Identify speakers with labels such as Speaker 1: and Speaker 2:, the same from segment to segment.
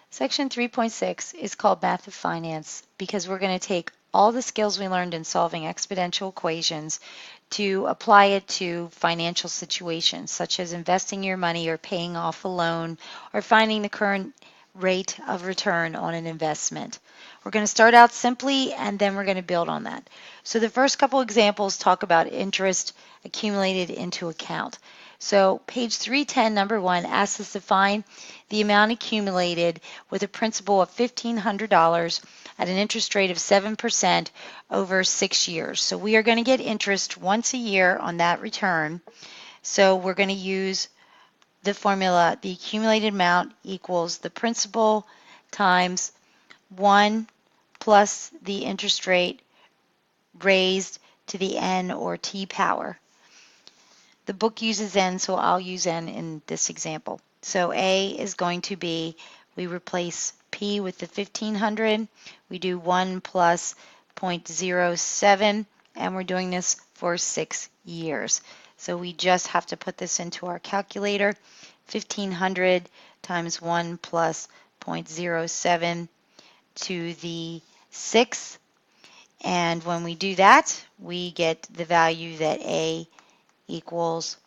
Speaker 1: Section 3.6 is called Math of Finance because we're going to take all the skills we learned in solving exponential equations to apply it to financial situations, such as investing your money or paying off a loan or finding the current rate of return on an investment. We're going to start out simply and then we're going to build on that. So the first couple examples talk about interest accumulated into account. So page 310, number 1, asks us to find the amount accumulated with a principal of $1,500 at an interest rate of 7% over 6 years. So we are going to get interest once a year on that return. So we're going to use the formula, the accumulated amount equals the principal times 1 plus the interest rate raised to the n or t power. The book uses n, so I'll use n in this example. So A is going to be, we replace P with the 1500, we do 1 plus 0.07, and we're doing this for 6 years. So we just have to put this into our calculator. 1500 times 1 plus 0.07 to the 6th. And when we do that, we get the value that A equals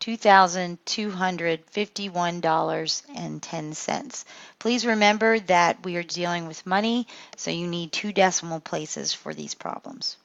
Speaker 1: $2,251.10. Please remember that we are dealing with money, so you need 2 decimal places for these problems.